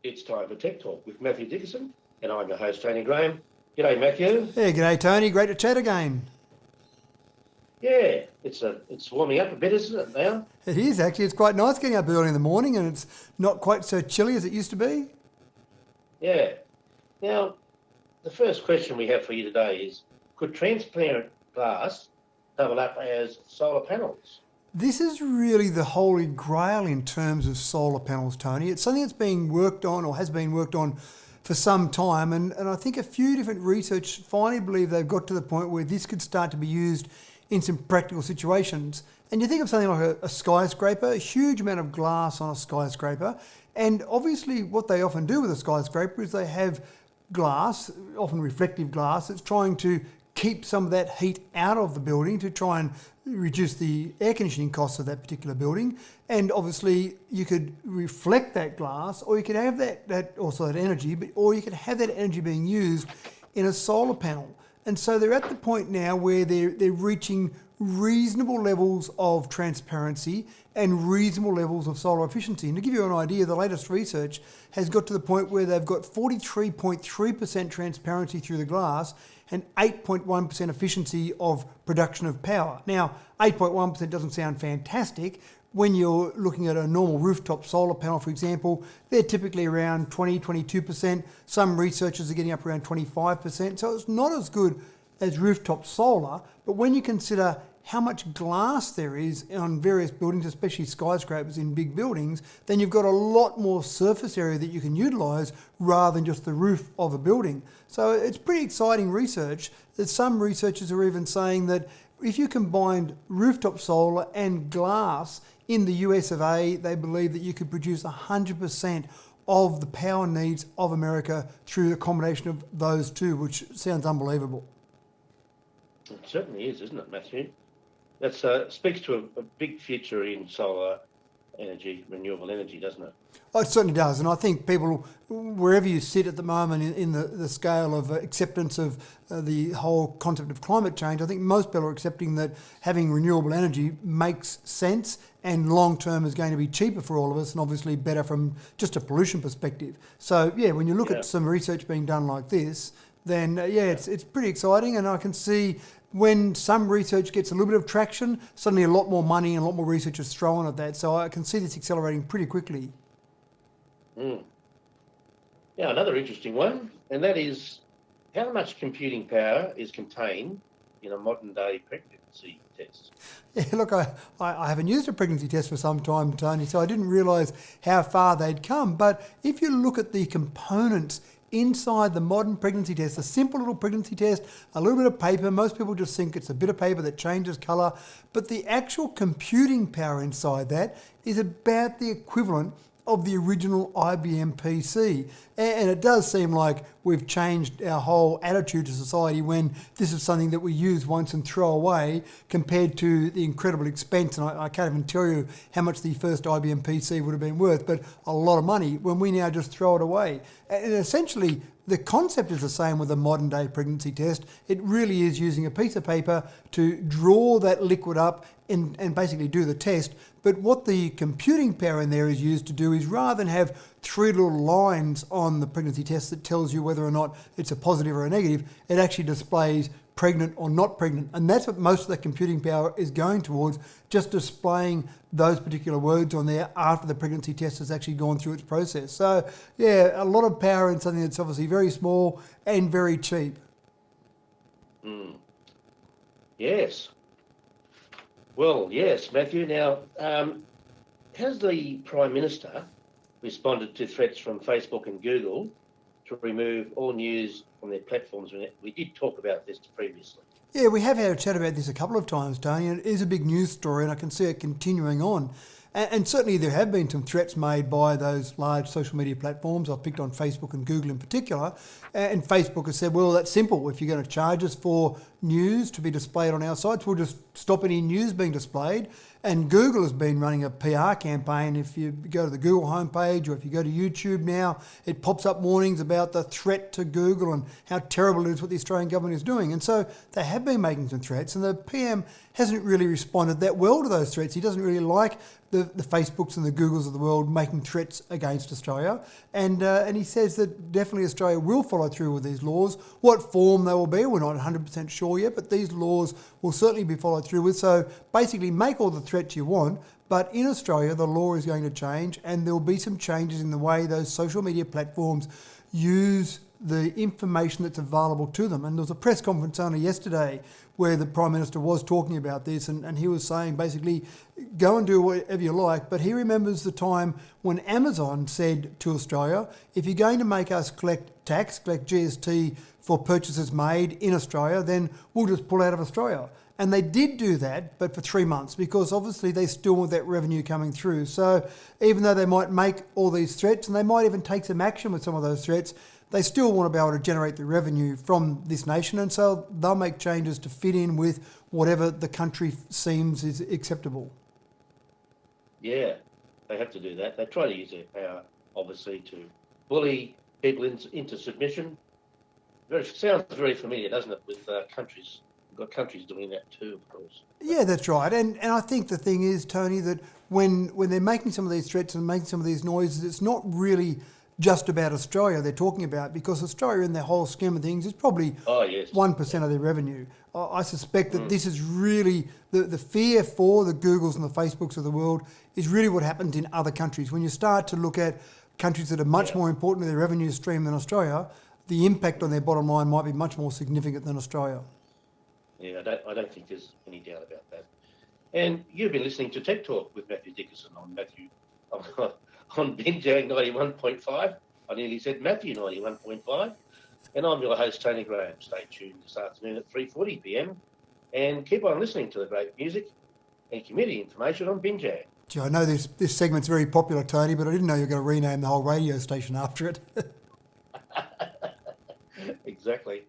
It's time for Tech Talk with Mathew Dickerson, and I'm your host, Tony Graham. G'day, Matthew. Yeah, g'day, Tony. Great to chat again. Yeah, it's warming up a bit, isn't it, now? It is, actually. It's quite nice getting up early in the morning, and it's not quite so chilly as it used to be. Yeah. Now, the first question we have for you today is, could transparent glass double up as solar panels? This is really the holy grail in terms of solar panels, Tony. It's something that's being worked on or has been worked on for some time, and I think a few different research finally believe they've got to the point where this could start to be used in some practical situations. And you think of something like a skyscraper, a huge amount of glass on a skyscraper, and obviously what they often do with a skyscraper is they have glass, often reflective glass, that's trying to keep some of that heat out of the building to try and reduce the air conditioning costs of that particular building. And obviously you could reflect that glass, or you could have that energy, or you could have that energy being used in a solar panel. And so they're at the point now where they're reaching reasonable levels of transparency and reasonable levels of solar efficiency. And to give you an idea, the latest research has got to the point where they've got 43.3% transparency through the glass and 8.1% efficiency of production of power. Now, 8.1% doesn't sound fantastic. When you're looking at a normal rooftop solar panel, for example, they're typically around 20, 22%. Some researchers are getting up around 25%. So it's not as good as rooftop solar, but when you consider how much glass there is on various buildings, especially skyscrapers in big buildings, then you've got a lot more surface area that you can utilise rather than just the roof of a building. So it's pretty exciting research. There's some researchers are even saying that if you combined rooftop solar and glass in the US of A, they believe that you could produce 100% of the power needs of America through the combination of those two, which sounds unbelievable. It certainly is, isn't it, Matthew? That speaks to a big future in solar energy, renewable energy, doesn't it? Oh, it certainly does. And I think people, wherever you sit at the moment in the scale of acceptance of the whole concept of climate change, I think most people are accepting that having renewable energy makes sense and long-term is going to be cheaper for all of us and obviously better from just a pollution perspective. So, yeah, when you look at some research being done like this, then, it's pretty exciting, and I can see when some research gets a little bit of traction, suddenly a lot more money and a lot more research is thrown at that. So I can see this accelerating pretty quickly. Mm. Yeah, another interesting one, and that is how much computing power is contained in a modern-day pregnancy test? Yeah, look, I haven't used a pregnancy test for some time, Tony, so I didn't realise how far they'd come. But if you look at the components inside the modern pregnancy test, a simple little pregnancy test, a little bit of paper. Most people just think it's a bit of paper that changes colour, but the actual computing power inside that is about the equivalent of the original IBM PC. And it does seem like we've changed our whole attitude to society when this is something that we use once and throw away compared to the incredible expense. And I can't even tell you how much the first IBM PC would have been worth, but a lot of money when we now just throw it away. And essentially, the concept is the same with a modern day pregnancy test. It really is using a piece of paper to draw that liquid up and basically do the test. But what the computing power in there is used to do is rather than have three little lines on the pregnancy test that tells you whether or not it's a positive or a negative, it actually displays pregnant or not pregnant. And that's what most of the computing power is going towards, just displaying those particular words on there after the pregnancy test has actually gone through its process. So, yeah, a lot of power in something that's obviously very small and very cheap. Mm. Yes. Well, yes, Matthew. Now, has the Prime Minister responded to threats from Facebook and Google to remove all news from their platforms? We did talk about this previously. Yeah, we have had a chat about this a couple of times, Tony, and it is a big news story, and I can see it continuing on. And certainly there have been some threats made by those large social media platforms. I've picked on Facebook and Google in particular. And Facebook has said, well, that's simple. If you're going to charge us for news to be displayed on our sites, we'll just stop any news being displayed. And Google has been running a PR campaign. If you go to the Google homepage or if you go to YouTube now, it pops up warnings about the threat to Google and how terrible it is what the Australian government is doing. And so they have been making some threats. And the PM hasn't really responded that well to those threats. He doesn't really like the Facebooks and the Googles of the world making threats against Australia. And he says that definitely Australia will follow through with these laws. What form they will be, we're not 100% sure yet, but these laws will certainly be followed through with. So basically make all the threats you want, but in Australia the law is going to change, and there will be some changes in the way those social media platforms use the information that's available to them. And there was a press conference only yesterday where the Prime Minister was talking about this, and he was saying basically go and do whatever you like, but he remembers the time when Amazon said to Australia, if you're going to make us collect GST for purchases made in Australia, then we'll just pull out of Australia. And they did do that, but for 3 months, because obviously they still want that revenue coming through. So even though they might make all these threats, and they might even take some action with some of those threats, they still want to be able to generate the revenue from this nation, and so they'll make changes to fit in with whatever the country seems is acceptable. Yeah, they have to do that. They try to use their power, obviously, to bully people into submission. Sounds very familiar, doesn't it, with countries? We've got countries doing that too, of course. Yeah, that's right. And I think the thing is, Tony, that when they're making some of these threats and making some of these noises, it's not really just about Australia they're talking about, because Australia in their whole scheme of things is probably 1% of their revenue. I suspect that this is really, the fear for the Googles and the Facebooks of the world is really what happens in other countries. When you start to look at countries that are much more important to their revenue stream than Australia, the impact on their bottom line might be much more significant than Australia. Yeah, I don't think there's any doubt about that. And you've been listening to Tech Talk with Mathew Dickerson on Binjang 91.5. I nearly said Mathew 91.5. And I'm your host, Tony Graham. Stay tuned this afternoon at 3:40 p.m. and keep on listening to the great music and community information on Binjang. Gee, I know this segment's very popular, Tony, but I didn't know you were going to rename the whole radio station after it. Exactly.